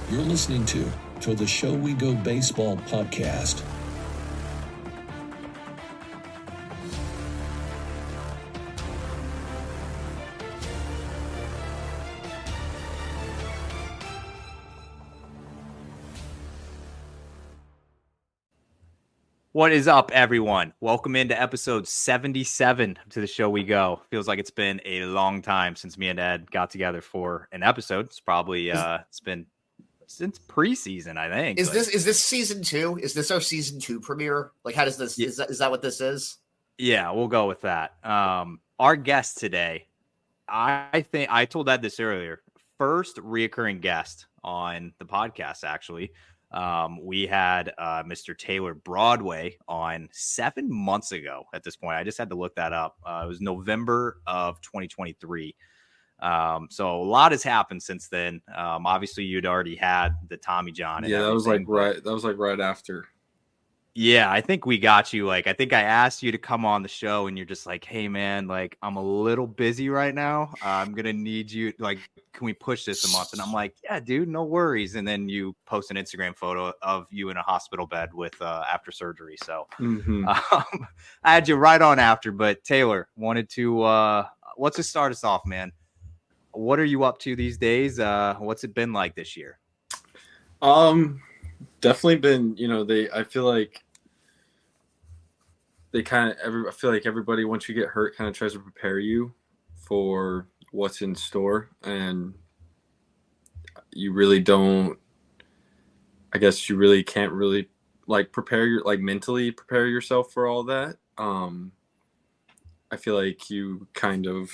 You're listening to the Show We Go Baseball podcast. What is up, everyone? Welcome into episode 77 to the Show We Go. Feels like it's been a long time since me and Ed got together for an episode. It's probably it's been since preseason, I think. Is this season 2? Is this our season 2 premiere? Like, how does this? Is that what this is? Yeah, we'll go with that. Our guest today, I think I told Ed this earlier. First reoccurring guest on the podcast, actually. We had Mr. Taylor Broadway on 7 months ago at this point. I just had to look that up. It was November of 2023. So a lot has happened since then. Obviously you'd already had the Tommy John. Yeah, that was like right after. Yeah, I think we got you. Like, I think I asked you to come on the show and you're just like, hey man, like I'm a little busy right now. I'm going to need you. Like, can we push this a month? And I'm like, yeah, dude, no worries. And then you post an Instagram photo of you in a hospital bed with after surgery. So I had you right on after, but Taylor wanted to, let's just start us off, man. What are you up to these days? What's it been like this year? Definitely been, I feel like I feel like everybody, once you get hurt, kind of tries to prepare you for what's in store. And you really don't, I guess you really can't really mentally prepare yourself for all that. I feel like you kind of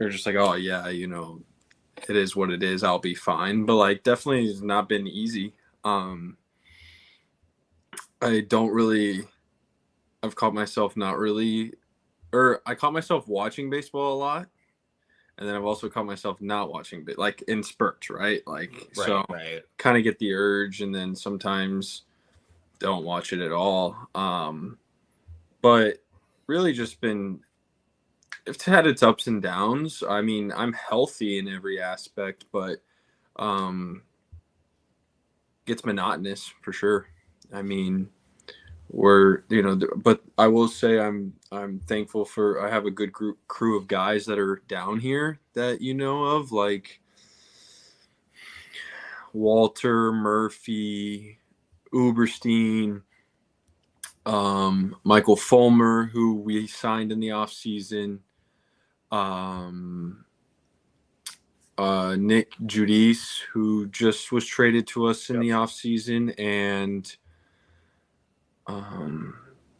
are just like, oh yeah, it is what it is. I'll be fine. But like, definitely has not been easy. I've caught myself I caught myself watching baseball a lot. And then I've also caught myself not watching, like in spurts, right? Kind of get the urge and then sometimes don't watch it at all. But really just it's had its ups and downs. I mean, I'm healthy in every aspect, but gets monotonous for sure. I mean, but I will say I'm thankful I have a good crew of guys that are down here that of, like Walter, Murphy, Uberstein, Michael Fulmer, who we signed in the offseason, Nick Judice, who just was traded to us in the offseason, and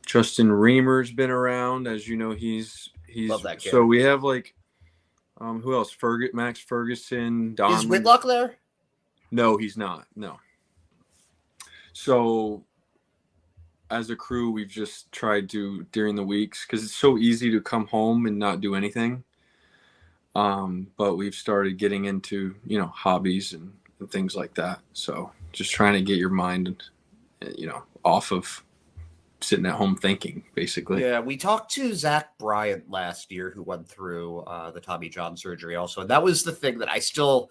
Justin Reamer's been around, as you know. He's Love that kid. So we have like who else? Max Ferguson. Don. Is Whitlock there? No, he's not. No. So as a crew, we've just tried to, during the weeks, because it's so easy to come home and not do anything. But we've started getting into, hobbies and things like that. So just trying to get your mind, off of sitting at home thinking, basically. Yeah, we talked to Zach Bryant last year, who went through the Tommy John surgery also. And that was the thing that I still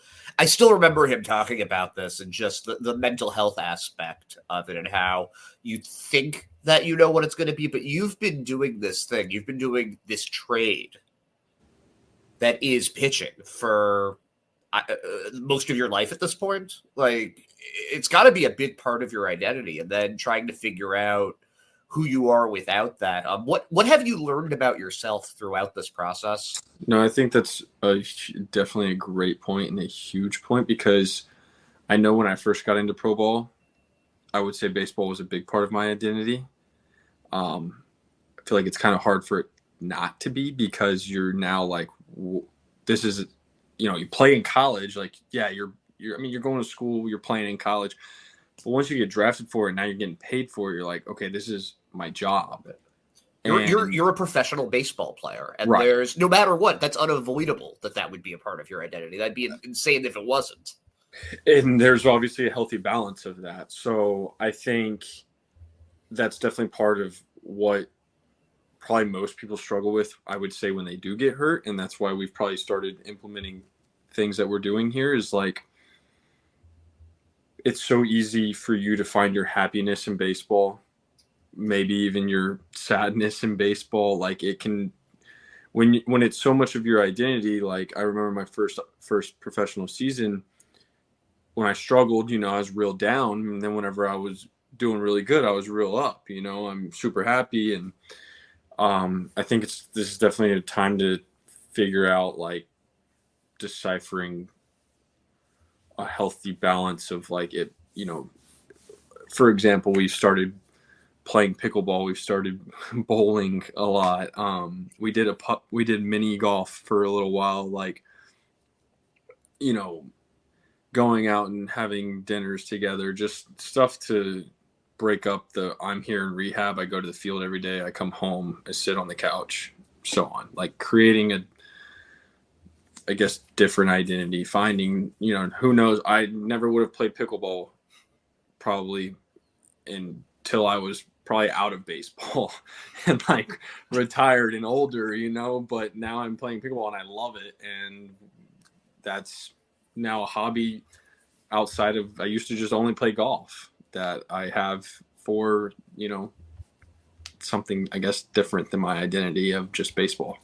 remember him talking about this, and just the mental health aspect of it, and how you think that you know what it's going to be, but you've been doing this thing. You've been doing this trade that is pitching for most of your life at this point. Like, it's got to be a big part of your identity, and then trying to figure out who you are without that. What have you learned about yourself throughout this process? No, I think that's definitely a great point and a huge point, because I know when I first got into pro ball, I would say baseball was a big part of my identity. I feel like it's kind of hard for it not to be, because you're now like, this is, you play in college. Like, yeah, you're going to school, you're playing in college. But once you get drafted for it, now you're getting paid for it. You're like, okay, this is my job. You're a professional baseball player, and right. There's, no matter what, that's unavoidable that would be a part of your identity. That'd be insane if it wasn't. And there's obviously a healthy balance of that. So I think that's definitely part of what probably most people struggle with, I would say, when they do get hurt. And that's why we've probably started implementing things that we're doing here, is like, it's so easy for you to find your happiness in baseball, maybe even your sadness in baseball. Like it can, when it's so much of your identity. Like I remember my first professional season when I struggled, I was real down, and then whenever I was doing really good, I was real up. I'm super happy, and I think this is definitely a time to figure out like deciphering a healthy balance of like it. For example, we started playing pickleball. We've started bowling a lot. We did mini golf for a little while, like, going out and having dinners together, just stuff to break up I'm here in rehab. I go to the field every day. I come home, I sit on the couch, so on, like creating I guess, different identity, finding, who knows, I never would have played pickleball probably until I was probably out of baseball and like retired and older, but now I'm playing pickleball and I love it. And that's now a hobby outside of, I used to just only play golf, that I have for, something, I guess, different than my identity of just baseball.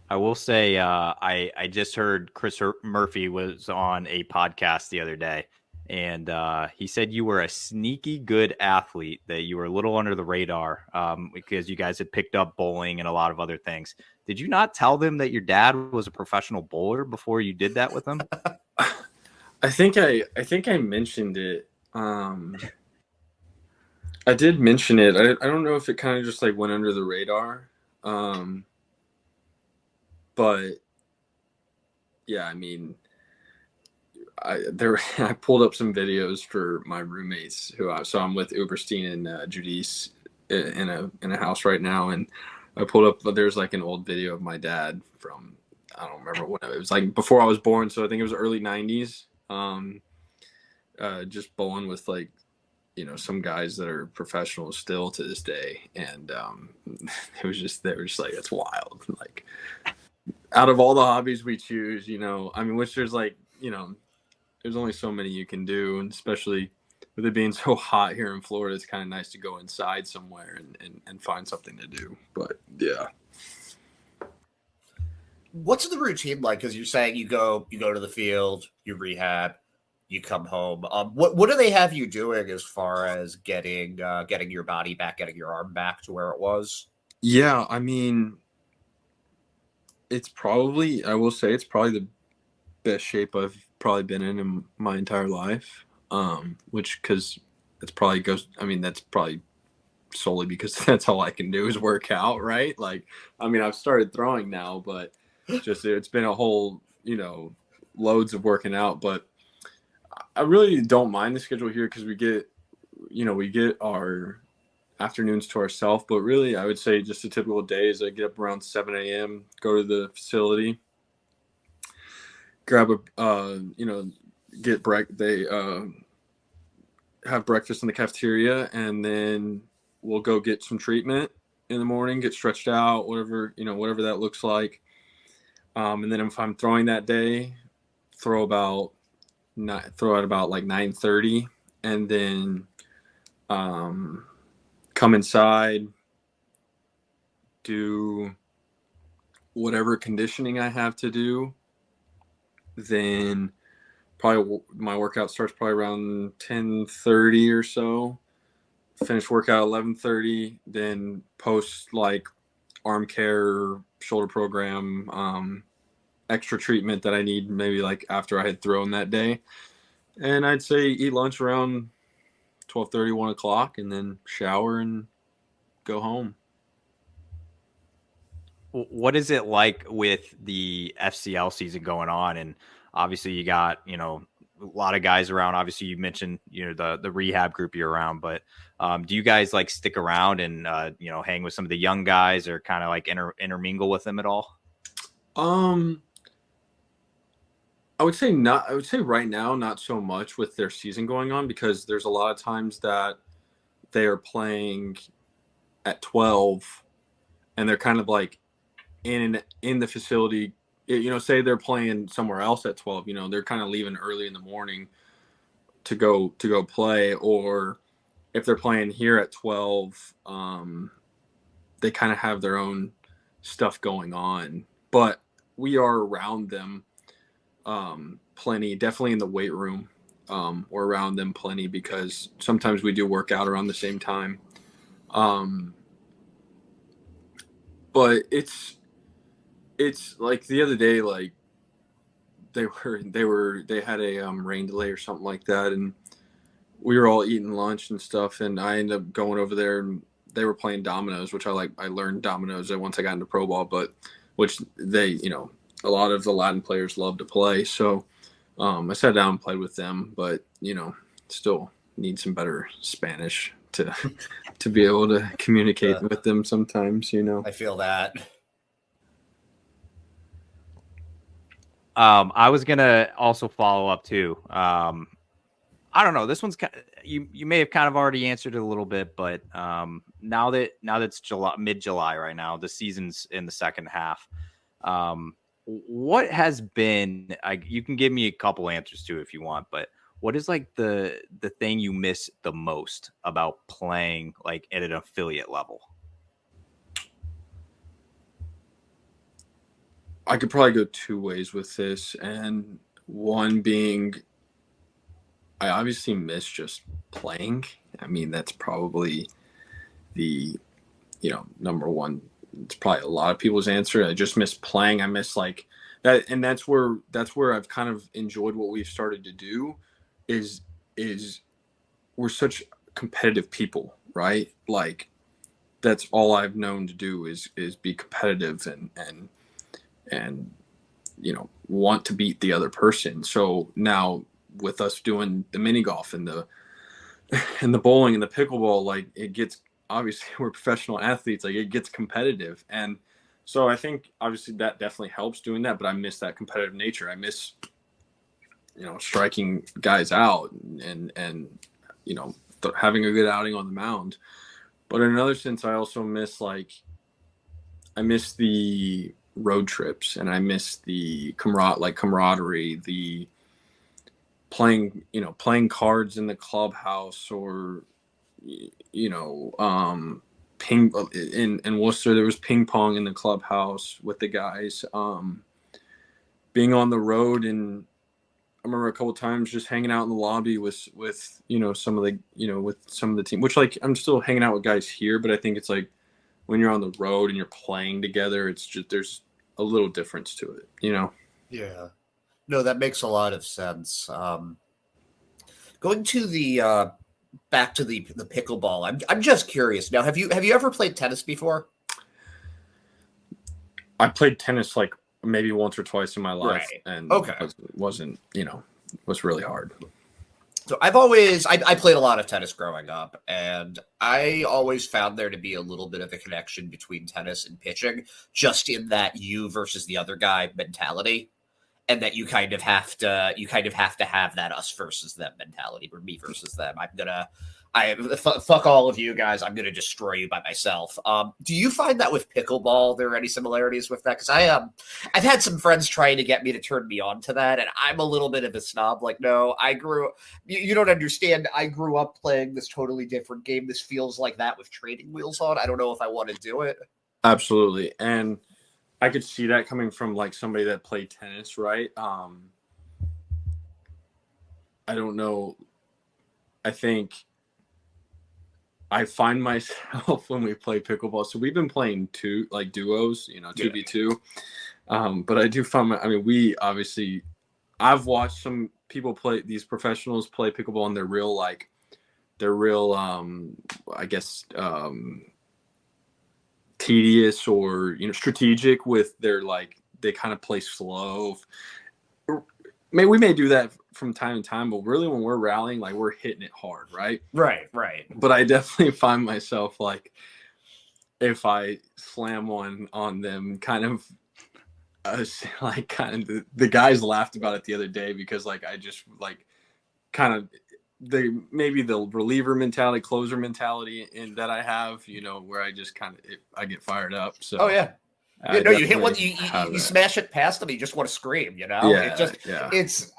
I will say, I just heard Chris Murphy was on a podcast the other day, and he said you were a sneaky good athlete, that you were a little under the radar because you guys had picked up bowling and a lot of other things. Did you not tell them that your dad was a professional bowler before you did that with him? I think I mentioned it. I did mention it. I don't know if it kind of just like went under the radar. But yeah, I mean, I pulled up some videos for my roommates so I'm with Uberstein and Judice in a house right now, and I pulled up, there's like an old video of my dad from, I don't remember when it was, like before I was born, so I think it was early 90s. Just bowling with like, some guys that are professionals still to this day, and they were just like, it's wild. Like, out of all the hobbies we choose, which there's like, there's only so many you can do, and especially with it being so hot here in Florida, it's kind of nice to go inside somewhere and find something to do. But yeah. What's the routine like? Because you're saying you go to the field, you rehab, you come home. What do they have you doing as far as getting your body back, getting your arm back to where it was? Yeah, I mean, I will say it's probably the best shape I've probably been in my entire life. Because that's probably solely because that's all I can do is work out, right? Like, I've started throwing now, but just it's been a whole, loads of working out. But I really don't mind the schedule here because we get our afternoons to ourselves. But really, I would say just a typical day is I get up around 7 a.m., go to the facility, grab they have breakfast in the cafeteria, and then we'll go get some treatment in the morning, get stretched out, whatever that looks like. And then if I'm throwing that day, throw at about like 9:30, and then come inside, do whatever conditioning I have to do. Then probably my workout starts probably around 10:30 or so. Finish workout 11:30, then post like arm care, shoulder program, extra treatment that I need maybe like after I had thrown that day. And I'd say eat lunch around 12:30, 1 o'clock, and then shower and go home. What is it like with the FCL season going on? And obviously you got, a lot of guys around. Obviously you mentioned, the rehab group you're around, but do you guys like stick around and, hang with some of the young guys, or kind of like intermingle with them at all? I would say not. I would say right now, not so much with their season going on, because there's a lot of times that they are playing at 12 and they're kind of like in the facility, say they're playing somewhere else at 12, they're kind of leaving early in the morning, to go play, or if they're playing here at 12, they kind of have their own stuff going on, but we are around them plenty, definitely in the weight room. We're around them plenty because sometimes we do work out around the same time. But it's like the other day, like they had a rain delay or something like that, and we were all eating lunch and stuff, and I ended up going over there, and they were playing dominoes, which I learned dominoes once I got into pro ball, but which they, a lot of the Latin players love to play. So I sat down and played with them, but still need some better Spanish to be able to communicate with them sometimes. I feel that. I was gonna also follow up too. I don't know. This one's you may have kind of already answered it a little bit, but now that it's mid-July right now, the season's in the second half. What has been? You can give me a couple answers too if you want, but what is like the thing you miss the most about playing like at an affiliate level? I could probably go two ways with this, and one being I obviously miss just playing. I mean, that's probably the number one. It's probably a lot of people's answer. I just miss playing. I miss like that, and that's where I've kind of enjoyed what we've started to do. Is we're such competitive people, right? Like that's all I've known to do is be competitive and want to beat the other person. So now with us doing the mini golf and the bowling and the pickleball, like it gets, obviously we're professional athletes, like it gets competitive. And so I think obviously that definitely helps doing that, but I miss that competitive nature. I miss, striking guys out and having a good outing on the mound. But in another sense, I also miss the road trips, and I miss the camaraderie, the playing cards in the clubhouse, or ping in Worcester there was ping pong in the clubhouse with the guys, being on the road. And I remember a couple of times just hanging out in the lobby with some of the team, which like I'm still hanging out with guys here, but I think it's like when you're on the road and you're playing together, it's just there's a little difference to it, Yeah. No, that makes a lot of sense. Going to the back to the pickleball. I'm just curious. Now, have you ever played tennis before? I played tennis like maybe once or twice in my life, right. And okay. wasn't was really hard. So I played a lot of tennis growing up, and I always found there to be a little bit of a connection between tennis and pitching, just in that you versus the other guy mentality, and that you kind of have to have that us versus them mentality, or me versus them. Fuck all of you guys. I'm gonna destroy you by myself. Do you find that with pickleball there are any similarities with that? Because I've had some friends trying to get me to turn me on to that, and I'm a little bit of a snob. Like, no, you don't understand. I grew up playing this totally different game. This feels like that with training wheels on. I don't know if I want to do it. Absolutely, and I could see that coming from like somebody that played tennis, right? I don't know. I think I find myself when we play pickleball. So we've been playing duos, 2v2. But I do find I've watched some people play, these professionals play pickleball, and they're real, I guess, tedious or strategic with their they kind of play slow. We may do that from time to time, but really when we're rallying, like we're hitting it hard, right? Right. But I definitely find myself like if I slam one on them, kind of the guys laughed about it the other day because like I just like kind of the reliever mentality, closer mentality that I have, where I just I get fired up. So oh yeah. You know, you hit one, definitely you have that. smash it past them, you just want to scream. You know, Yeah. it's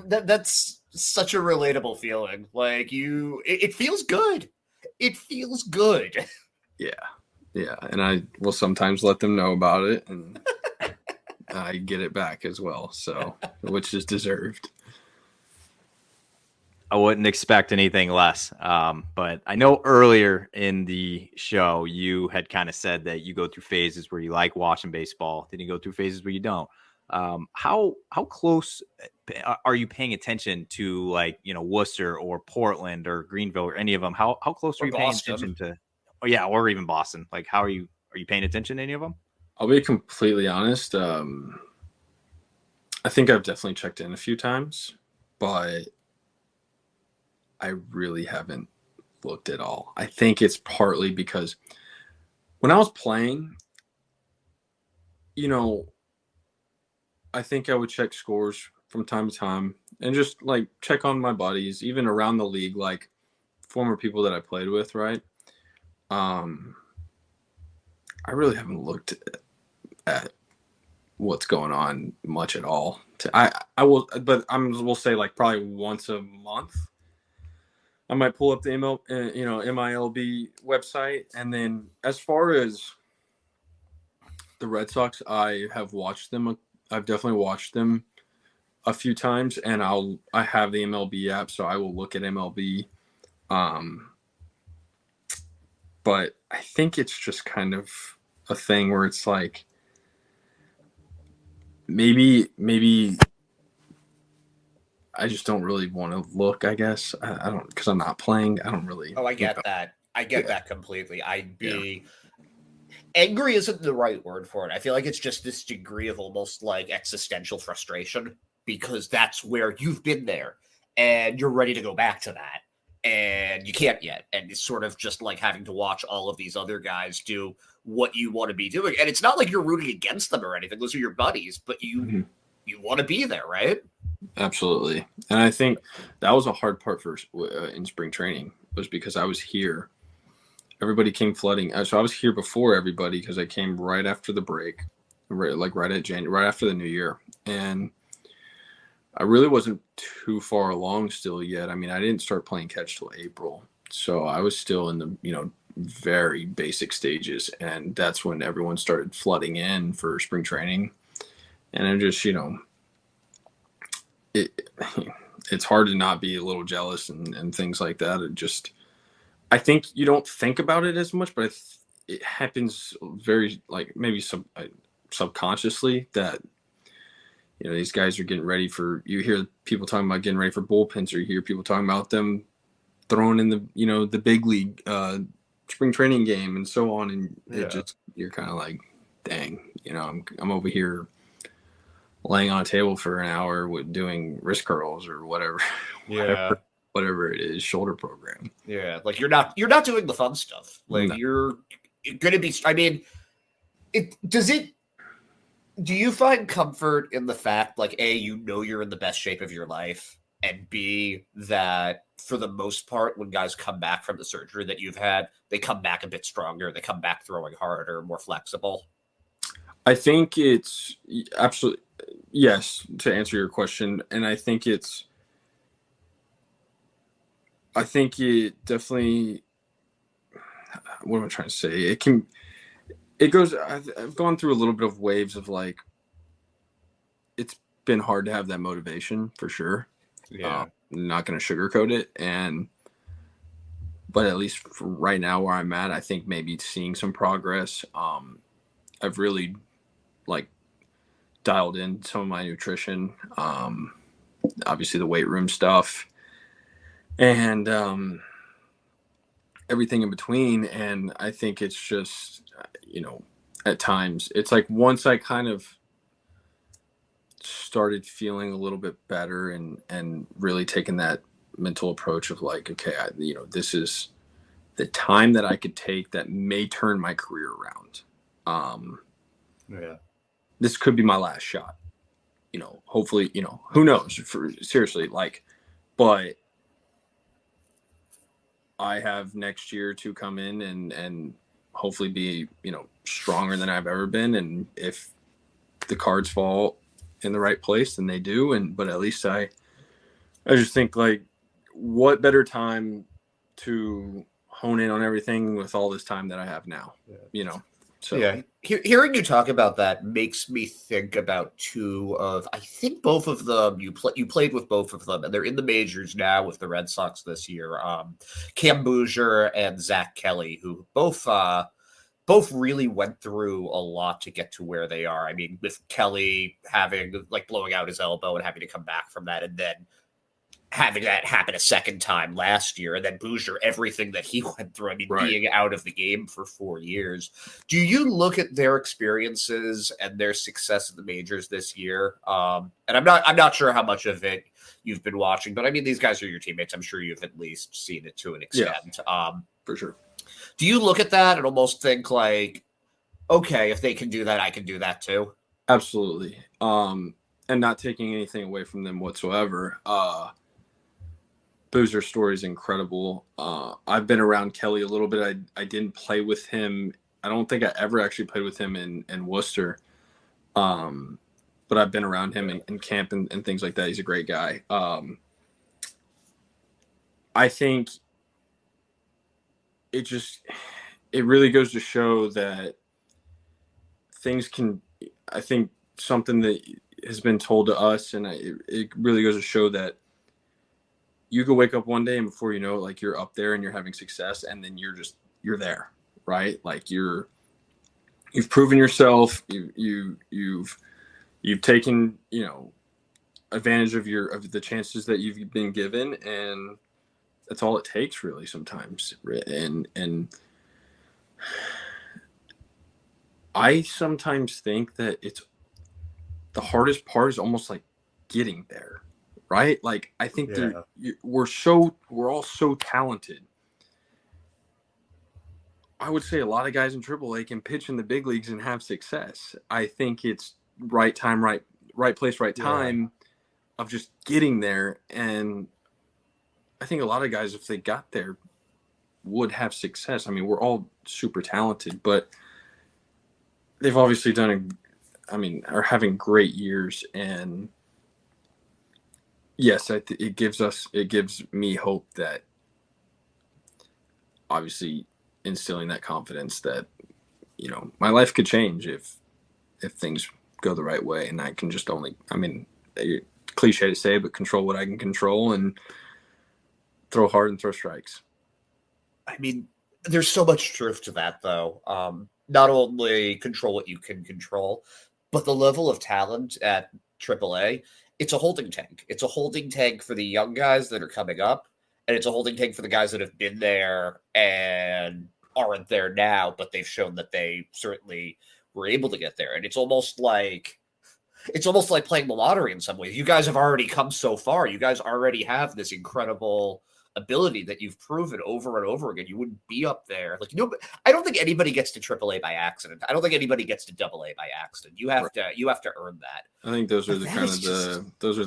that's such a relatable feeling. Like it feels good. It feels good. Yeah, and I will sometimes let them know about it, and I get it back as well, so which is deserved. I wouldn't expect anything less. But I know earlier in the show, you had kind of said that you go through phases where you like watching baseball, then you go through phases where you don't. How close are you paying attention to, like, Worcester or Portland or Greenville or any of them? How close are you paying attention to? Oh yeah, or even Boston. Like, are you paying attention to any of them? I'll be completely honest. I think I've definitely checked in a few times, but I really haven't looked at all. I think it's partly because when I was playing, I think I would check scores from time to time and just like check on my buddies, even around the league, like former people that I played with, right? I really haven't looked at what's going on much at all. I will, but we'll say like probably once a month. I might pull up the MILB website, and then as far as the Red Sox, I have watched them. I've definitely watched them a few times, and I have the MLB app, so I will look at MLB. But I think it's just kind of a thing where it's like maybe I just don't really want to look, I guess. I don't, because I'm not playing. I don't really. Oh, I get that. I get that completely. I'd be angry isn't the right word for it. I feel like it's just this degree of almost like existential frustration, because that's where you've been there and you're ready to go back to that. And you can't yet. And it's sort of just like having to watch all of these other guys do what you want to be doing. And it's not like you're rooting against them or anything. Those are your buddies, but you want to be there, right? Absolutely. And I think that was a hard part for in spring training, was because I was here. Everybody came flooding. So I was here before everybody because I came right after the break, right at January, right after the new year. And I really wasn't too far along still yet. I mean, I didn't start playing catch till April. So I was still in the, very basic stages. And that's when everyone started flooding in for spring training. And I'm just, it's hard to not be a little jealous and things like that. I think you don't think about it as much, but it happens very, like, maybe subconsciously that, these guys are getting ready for, you hear people talking about getting ready for bullpens, or you hear people talking about them throwing in the big league spring training game and so on. And you're kind of like, dang, I'm over here laying on a table for an hour with doing wrist curls or whatever. Whatever it is, shoulder program. Yeah, like you're not doing the fun stuff. Like you're gonna be. I mean, do you find comfort in the fact, like, A, you're in the best shape of your life, and B, that for the most part, when guys come back from the surgery that you've had, they come back a bit stronger, they come back throwing harder, more flexible? I think it's absolutely, yes, to answer your question. And I think it definitely, what am I trying to say? I've gone through a little bit of waves of, like, it's been hard to have that motivation for sure. Yeah. I'm not going to sugarcoat it. But at least for right now where I'm at, I think maybe seeing some progress. I've really, like, dialed in some of my nutrition, obviously the weight room stuff, and everything in between. And I think it's just, at times it's like once I kind of started feeling a little bit better and really taking that mental approach of, like, okay, this is the time that I could take that may turn my career around. This could be my last shot, hopefully, who knows, seriously, like, but I have next year to come in and hopefully be, stronger than I've ever been. And if the cards fall in the right place, then they do. But at least I just think, like, what better time to hone in on everything with all this time that I have now, So yeah, hearing you talk about that makes me think about I think both of them, you played with both of them, and they're in the majors now with the Red Sox this year. Cam Bouger and Zach Kelly, who both really went through a lot to get to where they are. I mean, with Kelly blowing out his elbow and having to come back from that, and then having that happen a second time last year, and then Bouger, everything that he went through. I mean, right. Being out of the game for 4 years. Do you look at their experiences and their success in the majors this year? And I'm not sure how much of it you've been watching, but I mean, these guys are your teammates. I'm sure you've at least seen it to an extent. Yeah, for sure. Do you look at that and almost think like, okay, if they can do that, I can do that too? Absolutely. And not taking anything away from them whatsoever. Boozer's story is incredible. I've been around Kelly a little bit. I didn't play with him. I don't think I ever actually played with him in Worcester. But I've been around him in camp and things like that. He's a great guy. I think it really goes to show that I think something that has been told to us, and it really goes to show that you could wake up one day and before you know it, like, you're up there and you're having success, and then you're there, right? Like, you've proven yourself. You've taken, advantage of the chances that you've been given, and that's all it takes, really, sometimes. And I sometimes think that it's the hardest part is almost like getting there, right? Like, I think we're all so talented. I would say a lot of guys in AAA can pitch in the big leagues and have success. I think it's right time, right place, right time of just getting there. And I think a lot of guys, if they got there, would have success. I mean, we're all super talented, but they've obviously are having great years. And yes, it gives me hope that, obviously, instilling that confidence that, my life could change if things go the right way, and I can just cliche to say, but control what I can control and throw hard and throw strikes. I mean, there's so much truth to that, though. Not only control what you can control, but the level of talent at AAA, it's a holding tank. It's a holding tank for the young guys that are coming up, and it's a holding tank for the guys that have been there and aren't there now, but they've shown that they certainly were able to get there. And it's almost like playing the lottery in some ways. You guys have already come so far. You guys already have this incredible ability that you've proven over and over again. You wouldn't be up there. I don't think anybody gets to AAA by accident. I don't think anybody gets to AA by accident. You have to earn that. I think those are those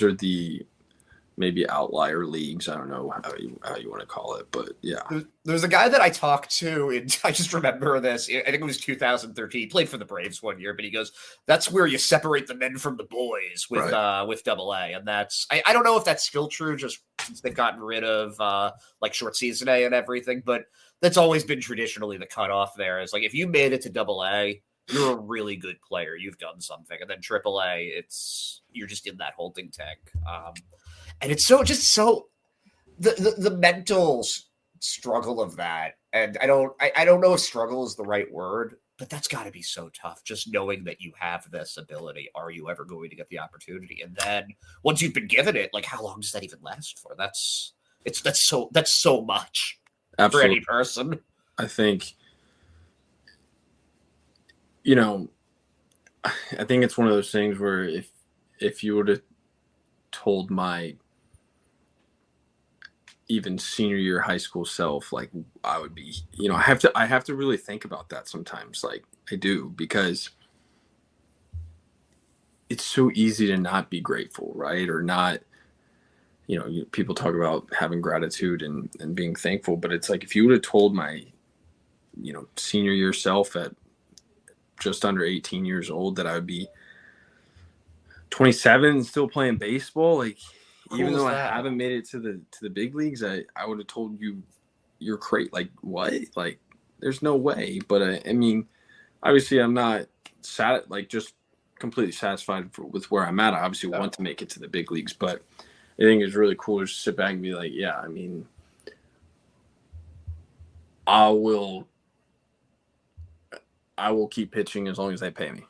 are the maybe outlier leagues. I don't know how you want to call it, but yeah. There's a guy that I talked to, and I just remember this. I think it was 2013. He played for the Braves one year, but he goes, "That's where you separate the men from the boys with AA." And that's I don't know if that's still true, just since they've gotten rid of short season A and everything, but that's always been traditionally the cutoff there. Is like, if you made it to AA, you're a really good player. You've done something. And then AAA, you're just in that holding tank. And it's the mental struggle of that. And I don't know if struggle is the right word, but that's got to be so tough. Just knowing that you have this ability, are you ever going to get the opportunity? And then once you've been given it, like, how long does that even last for? That's so much. Absolutely. For any person. I think, I think it's one of those things where if you would have told my even senior year high school self, like, I would be, I have to really think about that sometimes. Like, I do, because it's so easy to not be grateful, right? Or not, people talk about having gratitude and being thankful, but it's like, if you would have told my senior year self at just under 18 years old that I would be 27 and still playing baseball. Like, Cool even though is I that? haven't made it to the big leagues, I would have told you you're crazy. Like, what? Like, there's no way. But I mean, obviously I'm not just completely satisfied with where I'm at. I obviously want to make it to the big leagues, but I think it's really cool to sit back and be like, yeah, I mean, I will keep pitching as long as they pay me.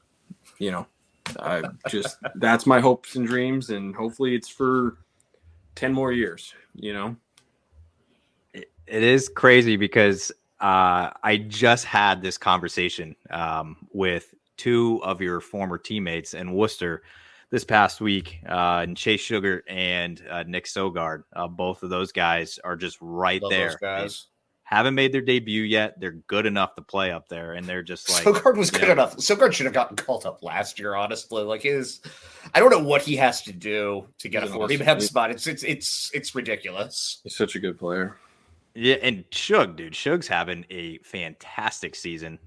That's my hopes and dreams, and hopefully it's for 10 more years. It is crazy because I just had this conversation with two of your former teammates in Worcester this past week, and Chase Sugar and Nick Sogard. Both of those guys are just right Love there. those guys. Haven't made their debut yet. They're good enough to play up there, and they're just like Sogard was good enough. Sogard should have gotten called up last year, honestly. Like I don't know what he has to do to get a 40-man spot. It's ridiculous. He's such a good player. Yeah, and Shug's having a fantastic season.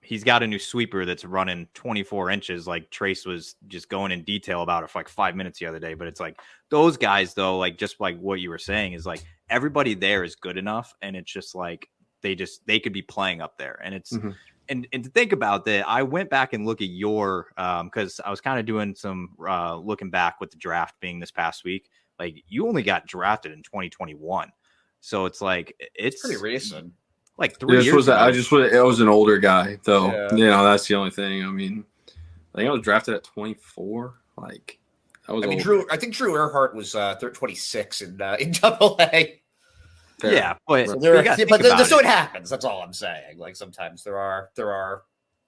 He's got a new sweeper that's running 24 inches. Like Trace was just going in detail about it for like 5 minutes the other day. But it's like those guys, though, like just like what you were saying, is like everybody there is good enough, and it's just like they could be playing up there. And it's and to think about that, I went back and look at your because I was kind of doing some looking back with the draft being this past week. Like you only got drafted in 2021. So it's like it's pretty recent. Like 3 years ago. I was an older guy, though. Yeah. That's the only thing. I mean, I think I was drafted at 24. Like I was. I think Drew Earhart was 26 in AA. Yeah, but so it happens. That's all I'm saying. Like sometimes there are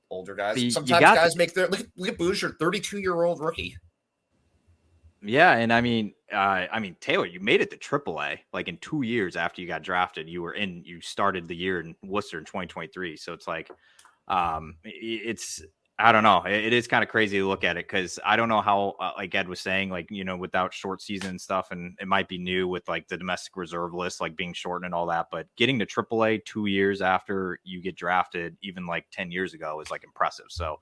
older guys. Sometimes guys make their look at Boucher, 32-year-old rookie. Yeah, and I mean, Taylor, you made it to AAA like in 2 years after you got drafted. You started the year in Worcester in 2023. So it's like, I don't know. It is kind of crazy to look at it because I don't know how, like Ed was saying, like, without short season and stuff, and it might be new with like the domestic reserve list, like being shortened and all that. But getting to AAA 2 years after you get drafted, even like 10 years ago, is like impressive. So,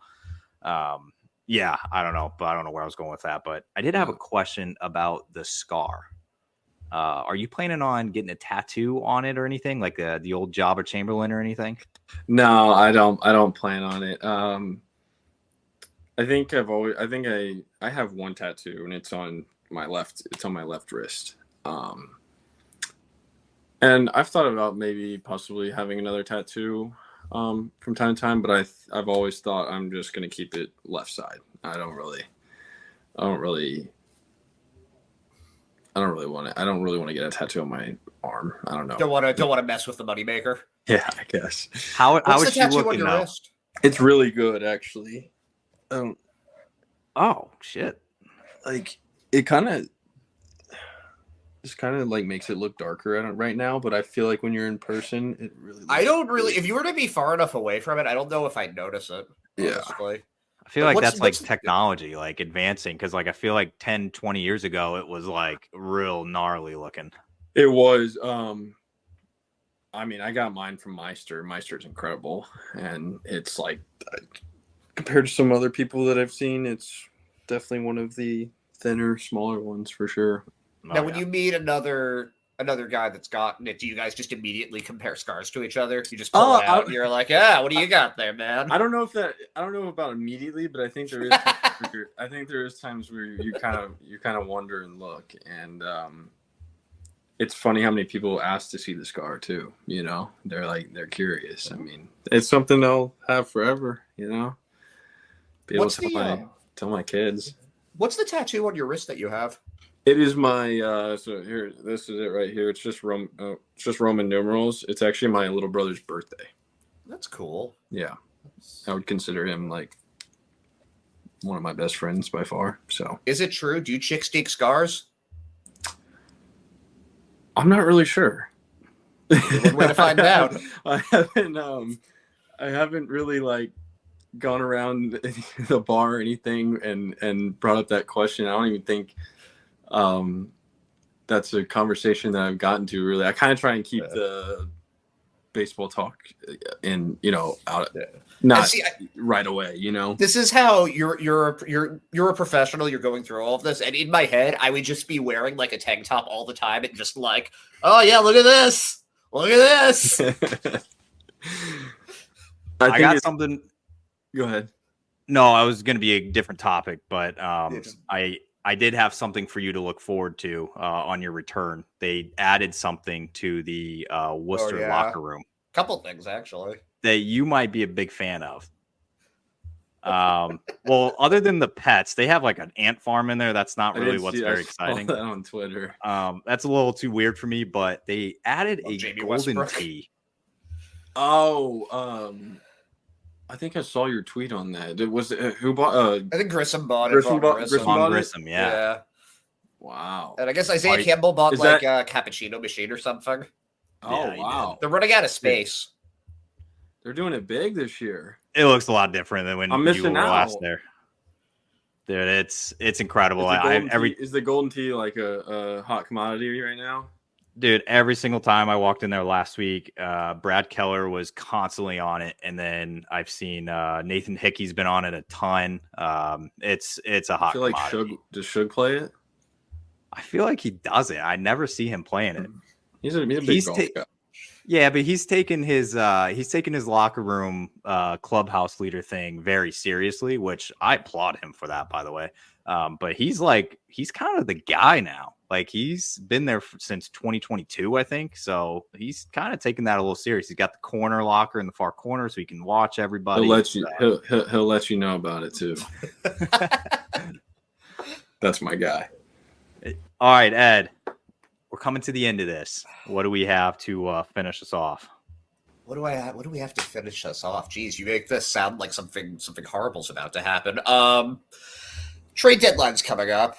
yeah, I don't know, but I don't know where I was going with that. But I did have a question about the scar. Are you planning on getting a tattoo on it or anything, like the old Jobber Chamberlain or anything? No, I don't plan on it. I have one tattoo, and it's on my left wrist. And I've thought about maybe possibly having another tattoo from time to time, but I've always thought I'm just going to keep it left side. I don't really want to get a tattoo on my arm. I don't know. Don't want to mess with the moneymaker. Yeah, I guess. How is she looking now? Wrist? It's really good, actually. Oh shit! Like it kind of like makes it look darker right now, but I feel like when you're in person, it really. I don't really. If you were to be far enough away from it, I don't know if I'd notice it. Honestly. Yeah. I feel like that's like technology, like advancing, because like I feel like 10, 20 years ago, it was like real gnarly looking. It was. I mean, I got mine from Meister. Meister's incredible, and it's like compared to some other people that I've seen, it's definitely one of the thinner, smaller ones for sure. Now, when you meet another guy that's gotten it, do you guys just immediately compare scars to each other? You just pull it out and you're like, yeah, what do you got there, man? I don't know about immediately, but I think there is times where you kind of wonder and look, and it's funny how many people ask to see the scar too. They're curious. I mean, it's something they'll have forever. Be able to tell my kids. What's the tattoo on your wrist that you have? It is my so here. This is it right here. It's just Roman numerals. It's actually my little brother's birthday. That's cool. Yeah, I would consider him like one of my best friends by far. So, is it true? Do you chicks dig scars? I'm not really sure. One way to find out. I haven't really like gone around the bar or anything and brought up that question. I don't even think that's a conversation that I've gotten to really. I kind of try and keep the baseball talk and out Yeah. not See, right away. This is how you're a professional. You're going through all of this, and in my head, I would just be wearing like a tank top all the time, and just like, oh yeah, look at this, look at this. I got something. Go ahead. No, I was going to be a different topic, but I did have something for you to look forward to on your return. They added something to the Worcester locker room. Couple things actually that you might be a big fan of. Well, other than the pets, they have like an ant farm in there. That's not really what's very exciting. That on Twitter. That's a little too weird for me, but they added a Jamie golden Westbrook. tea. Oh, I think I saw your tweet on that. It was who bought? I think Grissom bought it. Grissom bought Grissom, yeah. Wow. And I guess Isaiah Campbell bought is like a cappuccino machine or something. Oh Yeah, wow. They're running out of space. They're doing it big this year. It looks a lot different than when I'm you missing were out. last there. Dude, it's incredible. Is the golden tea like a hot commodity right now? Dude, every single time I walked in there last week, Brad Keller was constantly on it, and then I've seen Nathan Hickey's been on it a ton. It's a hot commodity. Does Shug play it? I feel like he does it. I never see him playing it. He's a big golf guy. Yeah, but he's taken his locker room clubhouse leader thing very seriously, which I applaud him for that, by the way. But he's kind of the guy now. Like he's been there since 2022, I think. So he's kind of taking that a little serious. He's got the corner locker in the far corner, so he can watch everybody. He'll let you know about it too. That's my guy. All right, Ed. We're coming to the end of this. What do we have to finish us off? What do we have to finish us off? Jeez, you make this sound like something horrible's about to happen. Trade deadline's coming up.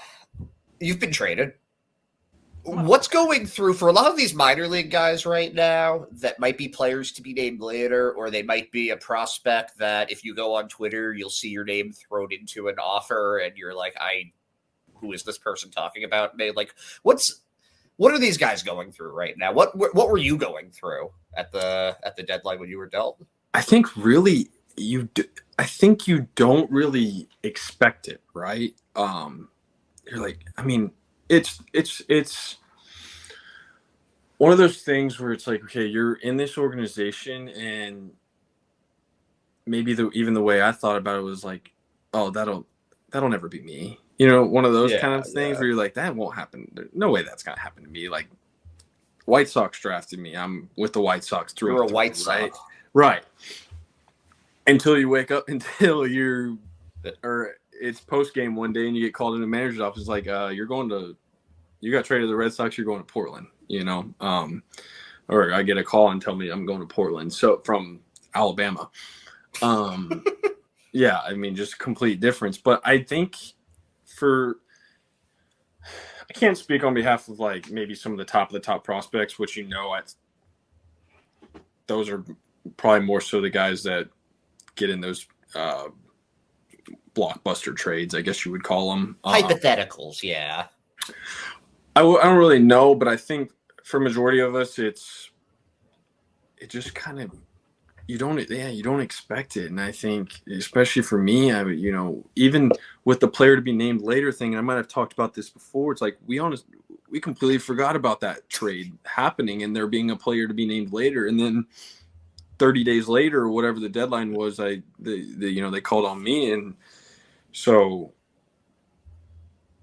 You've been traded. What's going through for a lot of these minor league guys right now that might be players to be named later, or they might be a prospect that if you go on Twitter, you'll see your name thrown into an offer and you're like, who is this person talking about me? Like, what are these guys going through right now? What were you going through at the deadline when you were dealt? I think really you don't really expect it, right? You're like, I mean, it's one of those things where it's like, okay, you're in this organization, and maybe even the way I thought about it was like, oh, that'll never be me. One of those kind of things where you're like, that won't happen. There's no way that's gonna happen to me. Like, White Sox drafted me. I'm with the White Sox through. You're a White Sox, right? Until you wake up, or it's post game one day and you get called into the manager's office. It's like, you got traded to the Red Sox. You're going to Portland. Or I get a call and tell me I'm going to Portland. So from Alabama. Yeah, I mean, just complete difference. But I think I can't speak on behalf of like maybe some of the top prospects, which those are probably more so the guys that get in those blockbuster trades, I guess you would call them. Hypotheticals, yeah. I don't really know, but I think for majority of us, it just kind of you don't expect it, and I think especially for me, even with the player to be named later thing, and I might have talked about this before. It's like we completely forgot about that trade happening and there being a player to be named later, and then 30 days later or whatever the deadline was, they called on me, and so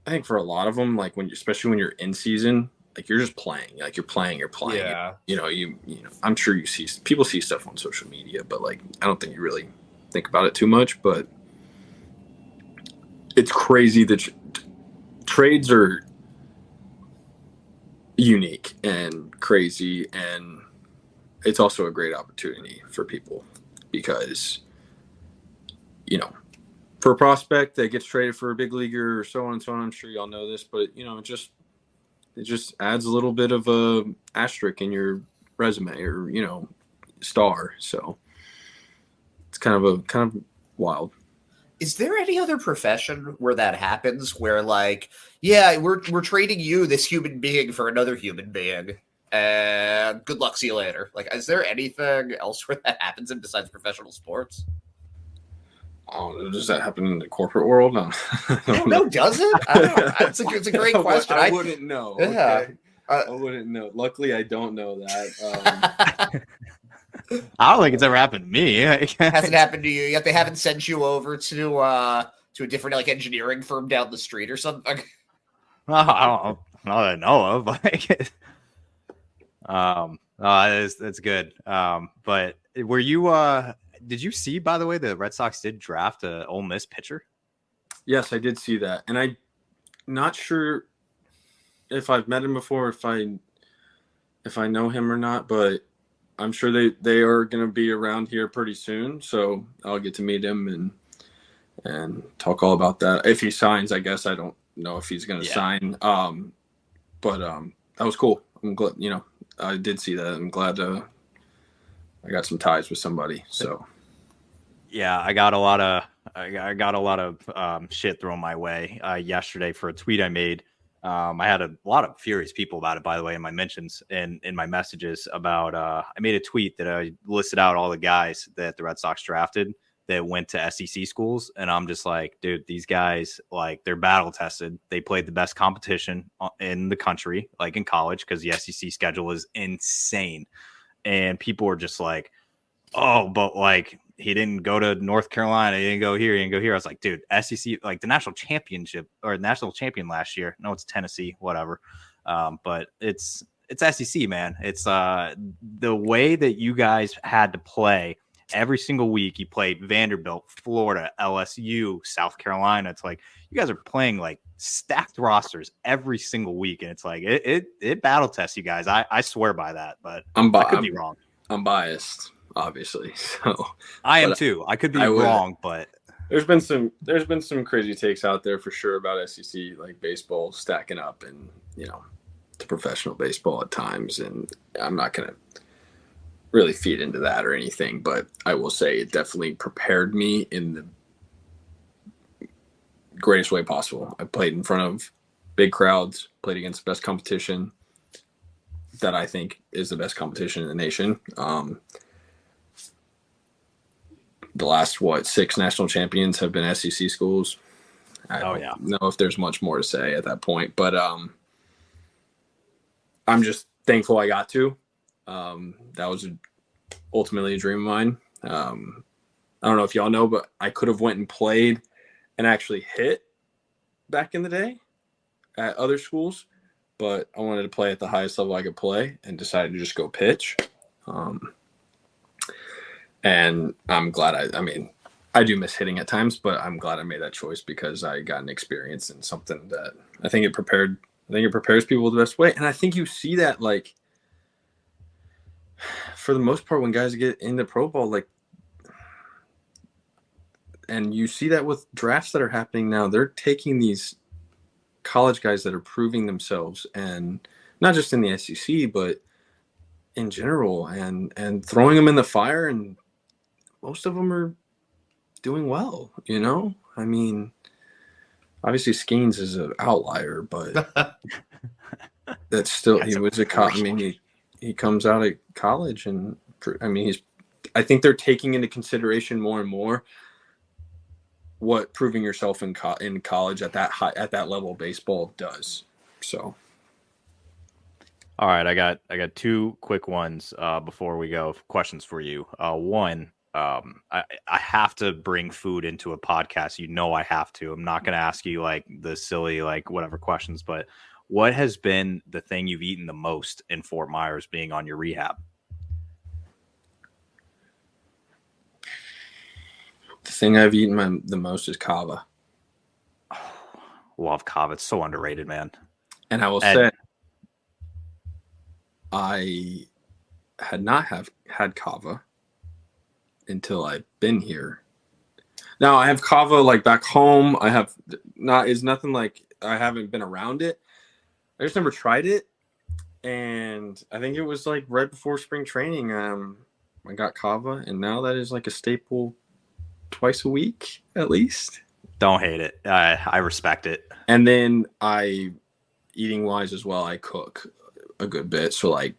I think for a lot of them, like especially when you're in season. Like you're just playing, like you're playing. Yeah. I'm sure people see stuff on social media, but like, I don't think you really think about it too much, but it's crazy that trades are unique and crazy. And it's also a great opportunity for people because, for a prospect that gets traded for a big leaguer or so on and so on, I'm sure y'all know this, but it just adds a little bit of a asterisk in your resume or, star. So it's kind of wild. Is there any other profession where that happens where like, yeah, we're trading you, this human being, for another human being? and good luck, see you later. Like, is there anything else where that happens in besides professional sports? Oh, does that happen in the corporate world? No. I don't know. Does it? I don't know. It's a great question. I wouldn't know. Yeah. Okay? I wouldn't know. Luckily, I don't know that. I don't think it's ever happened to me. Hasn't happened to you yet. They haven't sent you over to a different like engineering firm down the street or something. I don't know that I know of. That's good. But were you? Did you see, by the way, the Red Sox did draft a Ole Miss pitcher? Yes, I did see that, and I'm not sure if I've met him before, if I know him or not, but I'm sure they are going to be around here pretty soon, so I'll get to meet him and talk all about that. If he signs, I guess. I don't know if he's going to sign, but that was cool. I'm glad, I did see that. I'm glad I got some ties with somebody. So yeah, I got a lot of shit thrown my way yesterday for a tweet I made. I had a lot of furious people about it, by the way, in my mentions and in my messages about, I made a tweet that I listed out all the guys that the Red Sox drafted that went to SEC schools. And I'm just like, dude, these guys, like, they're battle tested. They played the best competition in the country, like in college, because the SEC schedule is insane. And people were just like, oh, but like, he didn't go to North Carolina. He didn't go here. He didn't go here. I was like, dude, SEC, like the national championship or national champion last year. No, it's Tennessee, whatever. But it's SEC, man. It's the way that you guys had to play every single week. You played Vanderbilt, Florida, LSU, South Carolina. It's like you guys are playing like stacked rosters every single week, and it's like it battle tests you guys. I swear by that, but I could be wrong. I'm biased, obviously. So I am too. I could be wrong, but there's been some crazy takes out there for sure about SEC, like baseball stacking up and to professional baseball at times, and I'm not gonna really feed into that or anything, but I will say it definitely prepared me in the greatest way possible. I played in front of big crowds, played against the best competition that I think is the best competition in the nation. The last, 6 national champions have been SEC schools. I don't know if there's much more to say at that point, but I'm just thankful I got to. That was ultimately a dream of mine. I don't know if y'all know, but I could have went and played and actually hit back in the day at other schools, but I wanted to play at the highest level I could play and decided to just go pitch. And I'm glad I do miss hitting at times, but I'm glad I made that choice because I got an experience in something that I think it prepares people the best way. And I think you see that, like, for the most part, when guys get into pro ball, like, and you see that with drafts that are happening now, they're taking these college guys that are proving themselves, and not just in the SEC, but in general, and throwing them in the fire, and most of them are doing well, I mean, obviously Skeens is an outlier, but that's still, he comes out of college, and I think they're taking into consideration more and more what proving yourself in college at that level of baseball does. So, all right, I got 2 quick ones before we go. Questions for you. One, I have to bring food into a podcast. I have to. I'm not going to ask you like the silly whatever questions, but what has been the thing you've eaten the most in Fort Myers being on your rehab? The thing I've eaten the most is kava. Love kava. It's so underrated, man. And I will say, I had not had kava until I've been here. Now I have kava like back home. I have not. It's nothing like I haven't been around it. I just never tried it, and I think it was like right before spring training. I got kava, and now that is like a staple. Twice a week, at least. Don't hate it. I respect it. And then eating wise as well, I cook a good bit. So like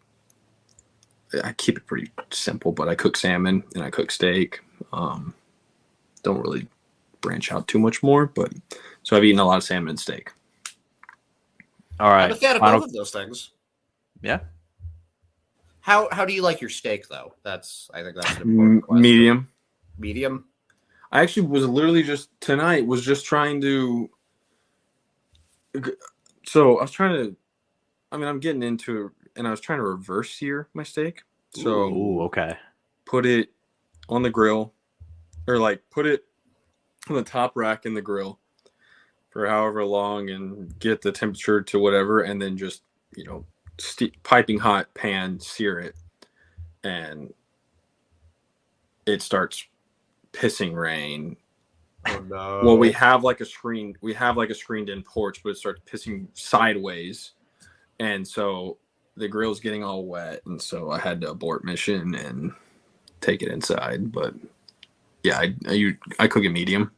I keep it pretty simple, but I cook salmon and I cook steak. Don't really branch out too much more, but so I've eaten a lot of salmon and steak. All right. I'm a fan of both of those things. Yeah. How do you like your steak though? I think that's an important question. Medium. Medium. I actually was literally just tonight was just trying to. So I was trying to. I mean, I'm getting into it, and I was trying to reverse sear my steak. So okay. Put it on the grill, or like put it on the top rack in the grill for however long, and get the temperature to whatever, and then just piping hot pan sear it, and it starts pissing rain. Oh no. Well, we have like a screened in porch, but it starts pissing sideways, and so the grill's getting all wet, and so I had to abort mission and take it inside. But yeah, I cook it medium.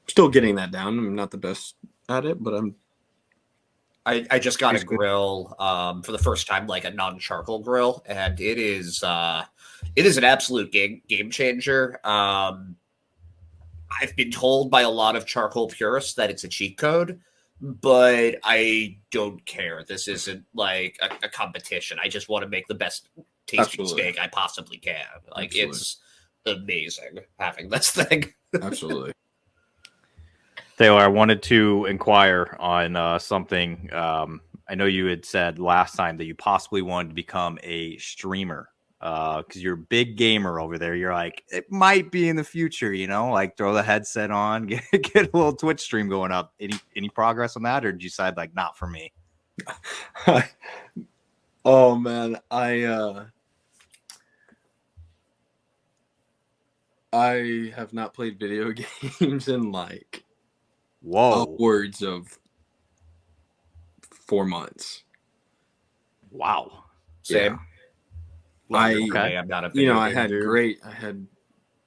Still getting that down. I'm not the best at it, but I just got a grill for the first time, like a non-charcoal grill, and it is an absolute game changer. I've been told by a lot of charcoal purists that it's a cheat code, but I don't care. This isn't like a competition. I just want to make the best tasting steak I possibly can. Like It's amazing having this thing. Absolutely. Taylor, I wanted to inquire on something. I know you had said last time that you possibly wanted to become a streamer because you're a big gamer over there. You're like, it might be in the future, like throw the headset on, get a little Twitch stream going up. Any progress on that, or did you decide like not for me? Oh man, I have not played video games in like upwards of 4 months. Wow. Same. Yeah. I'm not a video game I had dude. I had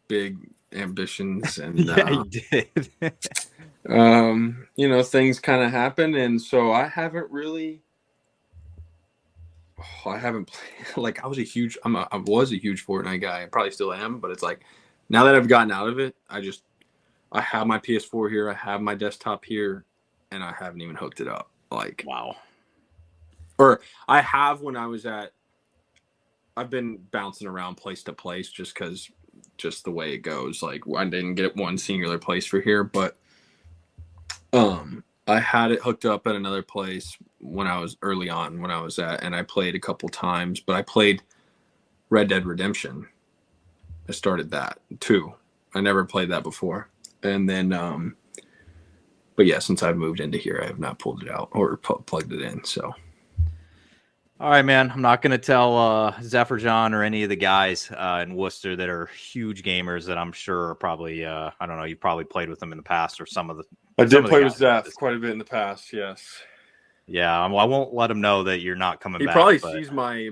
big ambitions, and yeah, you did. things kind of happen, and so I haven't played. Like I was a huge Fortnite guy. I probably still am, but it's like now that I've gotten out of it, I have my PS4 here, I have my desktop here, and I haven't even hooked it up. Like wow. Or I have when I was I've been bouncing around place to place just the way it goes. Like I didn't get one singular place for here, but I had it hooked up at another place when I was early on when I was and I played a couple times, but I played Red Dead Redemption. I started that too. I never played that before. And then, but yeah, since I've moved into here, I have not pulled it out or plugged it in. So. All right, man. I'm not going to tell Zephyr John or any of the guys in Worcester that are huge gamers that I'm sure are probably, I don't know, you probably played with them in the past or some of the. I did play with Zeph quite a bit in the past, yes. Yeah, I won't let him know that you're not coming back. He probably sees my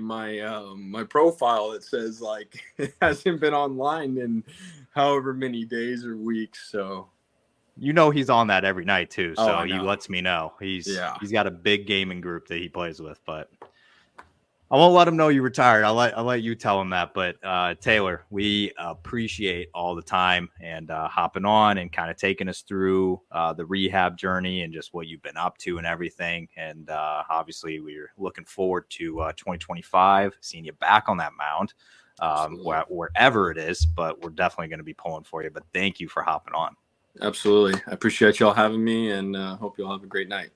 profile that says like it hasn't been online in however many days or weeks, so. He's on that every night too, so he lets me know. He's got a big gaming group that he plays with, but I won't let him know you retired. I'll let you tell him that. But Taylor, we appreciate all the time and hopping on and kind of taking us through the rehab journey and just what you've been up to and everything. And obviously, we're looking forward to 2025, seeing you back on that mound, wherever it is. But we're definitely going to be pulling for you. But thank you for hopping on. Absolutely. I appreciate y'all having me, and hope y'all have a great night.